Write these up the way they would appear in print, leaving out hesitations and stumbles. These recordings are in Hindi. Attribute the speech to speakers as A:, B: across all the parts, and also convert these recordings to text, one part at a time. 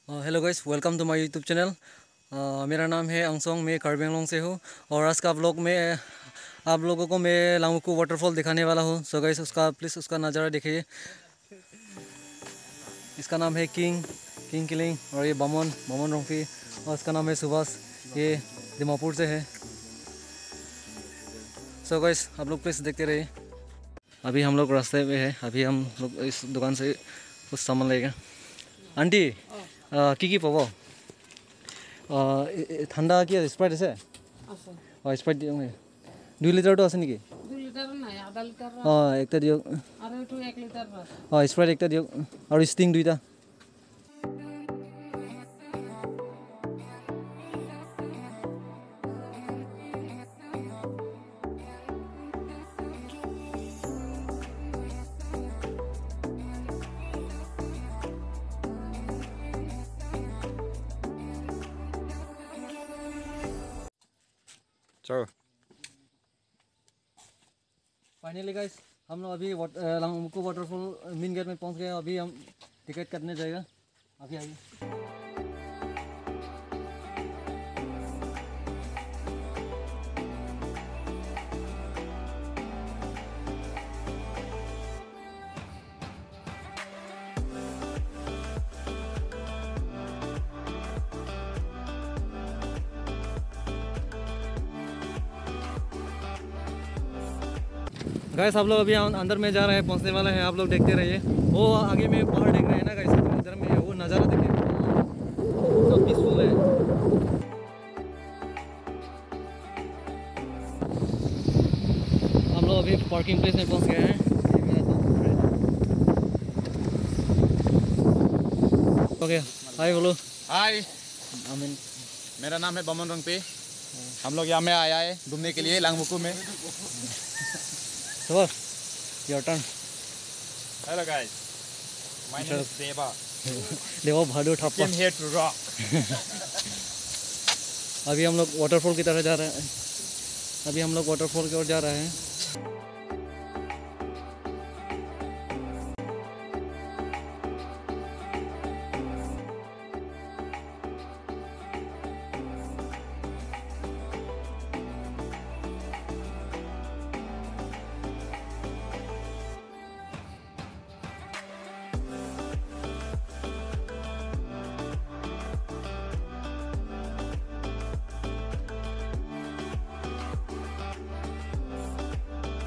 A: Hello guys, welcome to my YouTube channel. मेरा नाम है अंगसोंग, मैं कार्बी आंगलोंग से हूँ। और आज का व्लॉग में आप लोगों को मैं लांगमुकु वाटरफॉल दिखाने वाला हूँ। सो गाइस, प्लीज़ उसका नज़ारा देखिए। इसका नाम है किंग किंग किलिंग, और ये बमन बमन रोंगफी, और इसका नाम है सुभाष। ये दिमापुर से है। सो गाइस, आप लोग प्लीज़ देखते रहिए। अभी हम लोग रास्ते में है। अभी हम लोग इस दुकान से कुछ सामान लेगा। आंटी की पाब ঠাণ্ডা কি স্প্ৰাইট আছে? অঁ স্প্ৰাইট দিয়ক। 2 লিটাৰটো আছে নেকি?
B: 2 লিটাৰ নাই, আধা লিটাৰ
A: অঁ একটা দিয়ক।
B: আৰু এইটো 1 লিটাৰ
A: অঁ স্প্ৰাইট একটা দিয়ক, আৰু ষ্টিং 2টা।
C: चलो
A: फाइनली गाइस, हम लोग अभी लांगमुकु वाटरफॉल मेन गेट में पहुंच गए। अभी हम टिकट काटने जाएगा। अभी आइए। गाइस, आप लोग अभी अंदर में जा रहे हैं, पहुंचने वाला है। आप लोग देखते रहिए। वो आगे में पहाड़ देख रहे हैं ना गाइस, इधर में वो नज़ारा देखिए, सब पीसफुल है। हम लोग अभी पार्किंग प्लेस में पहुंच गए हैं। ओके, हाय बोलो।
C: हाय,
A: आमीन।
C: मेरा नाम है बमन रोंगपी। हम लोग यहाँ में आया है घूमने के लिए लांगमुकु में।
A: सुबह your turn.
C: Hello guys, my name is Deva.
A: Deva Bhadu Thappa.
C: Came here to rock.
A: अभी हम लोग वाटरफॉल की तरफ जा रहे हैं। अभी हम लोग वाटरफॉल की ओर जा रहे हैं।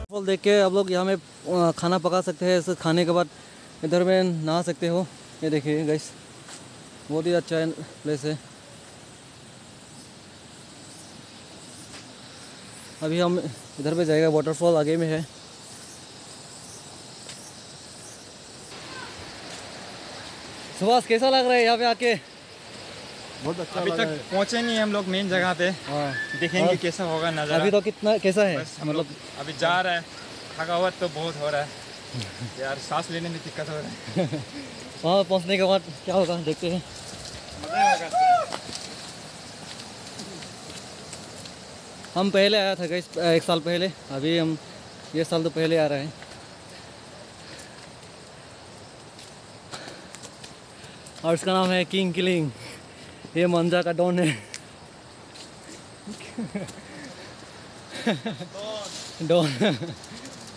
A: फॉल देख के आप लोग यहाँ में खाना पका सकते हैं। इसे खाने के बाद इधर में नहा सकते हो। ये देखिए गाइस, बहुत ही अच्छा प्लेस है। अभी हम इधर पे जाएगा, वाटरफॉल आगे में है। सुभाष, कैसा लग रहा है यहाँ पे आके?
C: बहुत अच्छा अभी तक पहुँचे नहीं हम लोग मेन जगह पे।
A: हाँ,
C: देखेंगे कैसा होगा नज़ारा।
A: अभी तो कितना कैसा है?
C: हम लोग अभी जा रहे हैं। थकावट तो बहुत हो रहा है यार, सांस लेने में दिक्कत हो रहा है।
A: वहाँ पहुँचने के बाद क्या होगा देखते हैं।
C: मजा होगा।
A: हम पहले आया था गाइस, 1 साल पहले। अभी हम ये साल तो पहले आ रहे हैं। और इसका नाम है किंग किलिंग। ये मंजा का डॉन है। डॉन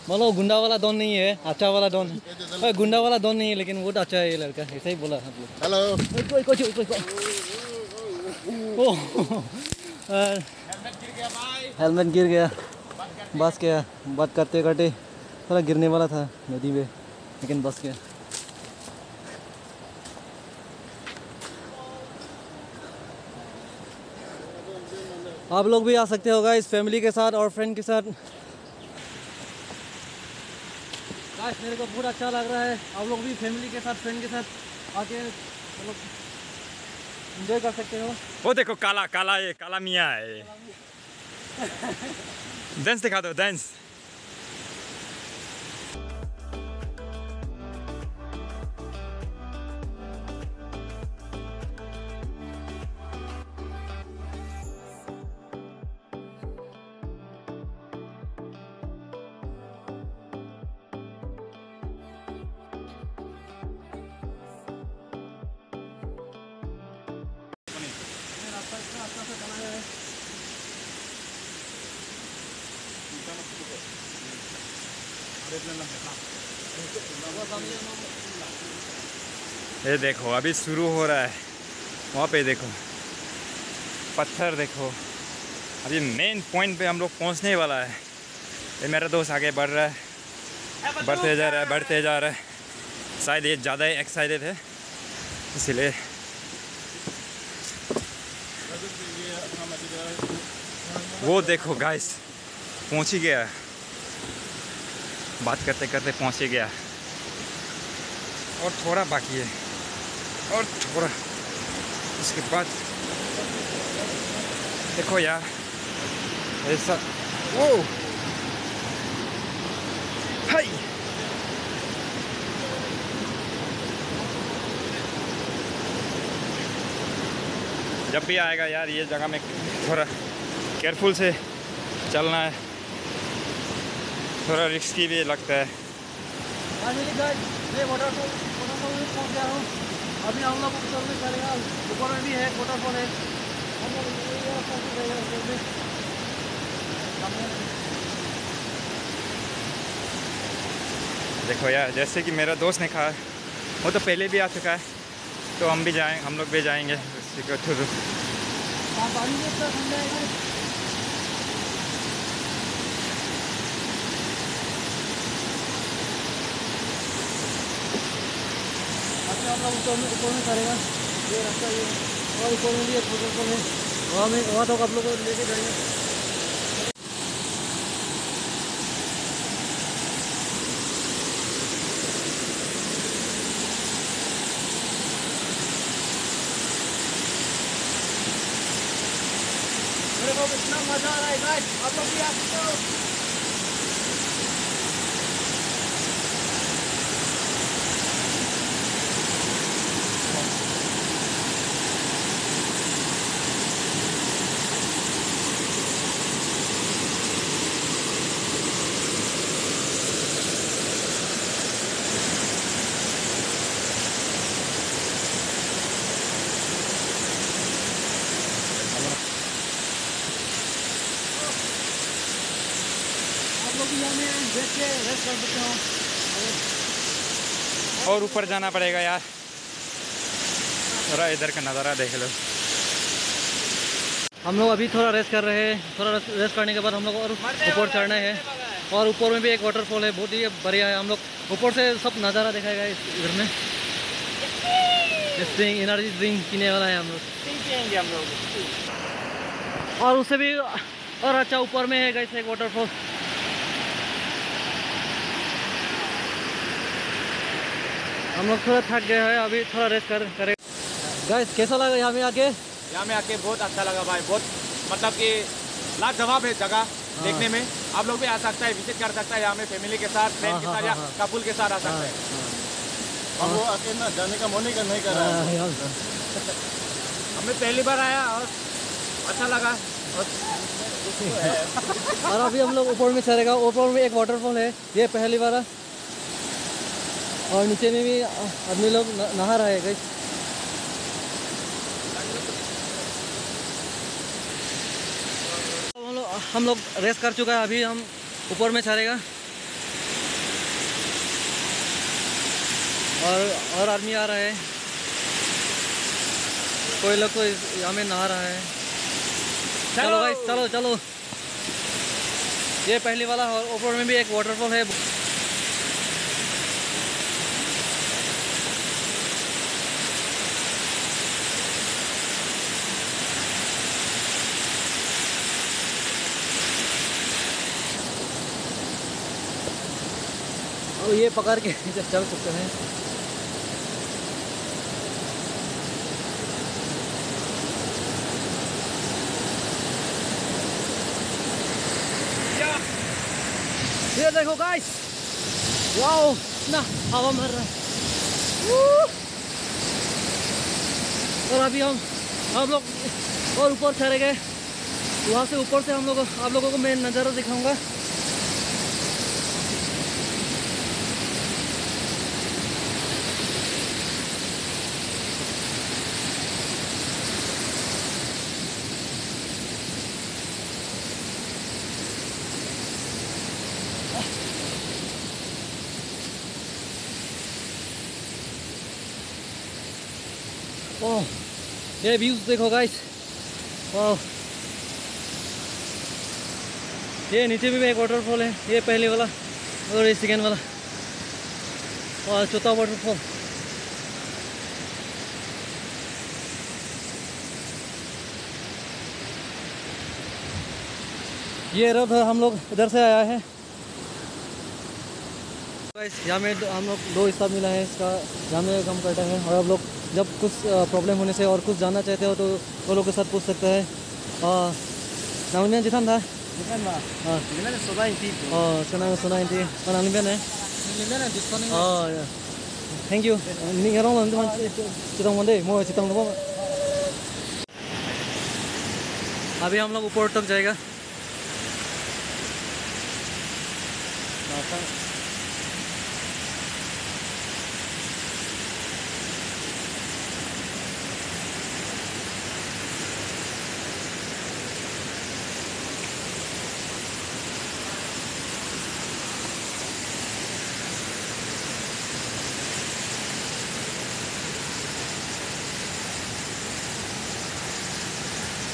A: मतलब गुंडा वाला डॉन नहीं है, अच्छा वाला डॉन है। गुंडा वाला डॉन नहीं है, लेकिन बहुत अच्छा है ये लड़का। ऐसा ही बोला आप लोग।
C: हेलो।
A: हेलमेट गिर गया। बस गया। बात करते करते थोड़ा गिरने वाला था नदी में, लेकिन बस गया। आप लोग भी आ सकते हो गाइस, फैमिली के साथ और फ्रेंड के साथ। गाइस, मेरे को बहुत अच्छा लग रहा है। आप लोग भी फैमिली के साथ, फ्रेंड के साथ आके मतलब एंजॉय कर सकते हो।
C: वो देखो काला काला, ये काला मियाँ है। डांस दिखा दो, डांस। ये देखो अभी शुरू हो रहा है, वहाँ पे देखो पत्थर देखो। अभी मेन पॉइंट पे हम लोग पहुँचने वाला है। ये मेरा दोस्त आगे बढ़ रहा है, बढ़ते जा रहा है, बढ़ते जा रहा है। शायद ये ज़्यादा ही एक्साइटेड है इसलिए। वो देखो गाइस पहुँच ही गया, बात करते करते पहुँच ही गया। और थोड़ा बाकी है, और थोड़ा, उसके बाद देखो यार ऐसा। वो हाय जब भी आएगा यार ये जगह में थोड़ा केयरफुल से चलना है, थोड़ा रिस्की भी लगता है।
A: मैं वाटरफॉल में पहुंच गया हूँ। अभी हम लोग ऊपर में चलेगा, ऊपर में भी है वाटरफॉल है। हम लोग ये रास्ता से जाएगा ऊपर में।
C: देखो यार जैसे कि मेरा दोस्त ने कहा, वो तो पहले भी आ चुका है, तो हम भी जाएं, हम लोग भी जाएंगे उसी के थ्रू।
A: पानी में इतना ठंडा है। अभी हम लोग ऊपर में करेगा ये रास्ता, ये और ऊपर में भी एक वाटरफॉल है, वहाँ तो आप लोग को लेके जाएंगे। मेरे को इतना मजा आ रहा है गाइस, आप लोग भी आ सकते हो। आप लोग भी यहाँ में बैठ के रेस्ट कर सकते हो।
C: और ऊपर जाना पड़ेगा यार, थोड़ा इधर का नज़ारा देख लो।
A: हम लोग अभी थोड़ा रेस्ट कर रहे हैं। थोड़ा रेस्ट करने के बाद हम लोग और ऊपर चढ़ना है। और ऊपर में भी एक वाटरफॉल है, बहुत ही बढ़िया है। हम लोग ऊपर से सब नज़ारा दिखाएगा इधर में। ड्रिंक, एनर्जी ड्रिंक पीने वाला है हम लोग,
C: पिएंगे हम लोग।
A: और उससे भी और अच्छा ऊपर में है गाइस एक वाटरफॉल। हम लोग थोड़ा थक गए हैं, अभी थोड़ा रेस्ट करें। गाइस कैसा लगा यहाँ में आके?
D: यहाँ में आके बहुत अच्छा लगा भाई, बहुत मतलब कि लाजवाब है जगह देखने में। आप लोग भी आ सकता है, विजिट कर सकता है यहाँ में फैमिली के साथ, फ्रेंड के साथ या कपल के साथ आ सकता है।
E: और वो अकेला जाने का मन ही नहीं कर रहा है।
D: हमें पहली बार आया और अच्छा लगा।
A: और अभी हम लोग ऊपर में चलेगा। ऊपर में एक वाटरफॉल है, ये पहली बार है। और नीचे में भी आदमी लोग नहा रहे हैं गाइस। हम लोग रेस्ट कर चुका है, अभी हम ऊपर में चलेगा। और आदमी आ रहा है, कोई लोग तो यहाँ में नहा रहा है। चलो गाइस, चलो चलो। ये पहली वाला है, और ऊपर में भी एक वाटरफॉल है। और ये पकड़ के चल सकते हैं। ये देखो गाइस, वाओ ना हवा मार रहा है। और अभी हम लोग और ऊपर चले गए। वहाँ से ऊपर से आप लोगों को मैं नज़ारा दिखाऊंगा। ओह ये व्यूज देखो गाइस। ओह ये नीचे भी एक वाटरफॉल है, ये पहले वाला और ये सेकेंड वाला और चौथा वाटरफॉल। ये रथ हम लोग इधर से आया है गाइस। यहाँ में हम लोग 2 हिस्सा मिला है इसका, यहाँ में काम करता है। और आप लोग जब कुछ प्रॉब्लम होने से और कुछ जानना चाहते हो तो वो लोग के साथ पूछ सकते हैं। नाम जिथान था सुना इंटी नाम है। थैंक यू चितंग मंदे मो चितंग। अभी हम लोग ऊपर तक जाएगा।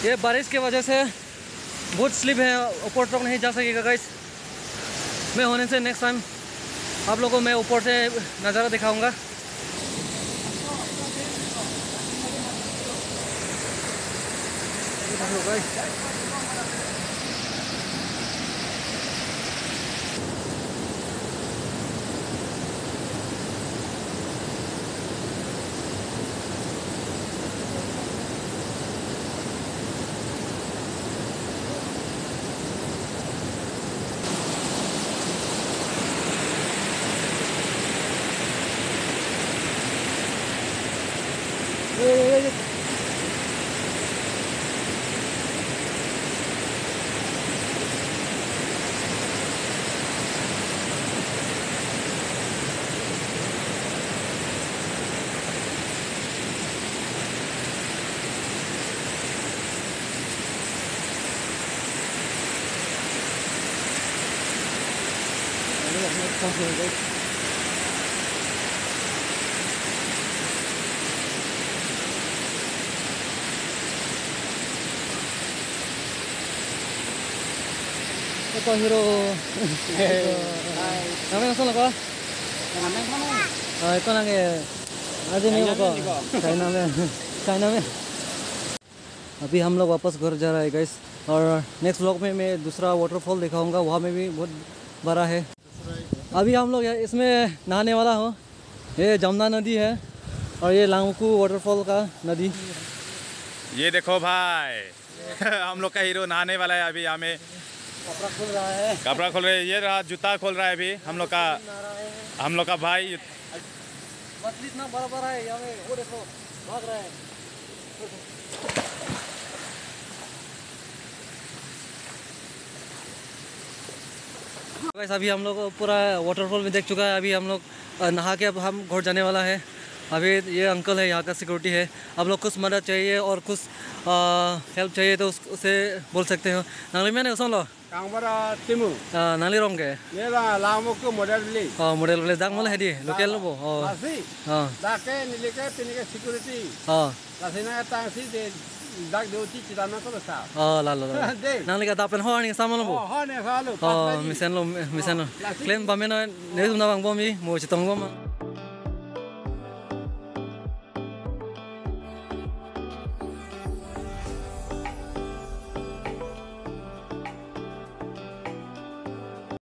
A: ये बारिश की वजह से बहुत स्लिप है, ऊपर तक नहीं जा सकेगा गाइस। मैं होने से नेक्स्ट टाइम आप लोगों को मैं ऊपर से नज़ारा दिखाऊंगा। Ito hero. Namanya kosong apa? Ito nang आज नहीं होगा चाइना में। अभी हम लोग वापस घर जा रहा है गाइस। और नेक्स्ट व्लॉग में मैं दूसरा वाटरफॉल दिखाऊंगा, वहाँ में भी बहुत बड़ा है। अभी हम लोग इसमें नहाने वाला हो। ये जमुना नदी है और ये लांगकू वाटरफॉल का नदी।
C: ये देखो भाई हम लोग का हीरो नहाने वाला है। अभी हमें
A: कपड़ा खोल रहा है,
C: कपड़ा खोल रहे हैं। ये रहा जूता खोल रहा है अभी हम लोग का भाई।
A: मछली इतना बड़ा बड़ा है यहाँ में, वो देखो भाग रहा है। गाइस अभी हम लोग पूरा वाटरफॉल में देख चुका है। अभी हम लोग नहा के अब हम घर जाने वाला है। अभी ये अंकल है यहाँ का सिक्योरिटी है। आप लोग कुछ मदद चाहिए और कुछ हेल्प चाहिए तो उसे बोल सकते हो। नाली में नहीं लो
E: timu
A: नाली रोंग के
E: nela lamuku model beli
A: model वाले दाग मला है दी लोकल लो
E: masih dake nilike pinike security lasina tangsi de dak deuti chitana ko sa
A: लालो नाली का तापन हो नहीं सामान लो
E: oh ne salu
A: मिशन लो क्लेम बामे ना नहीं तुम ना बांग बोमी मो चितंग बोमा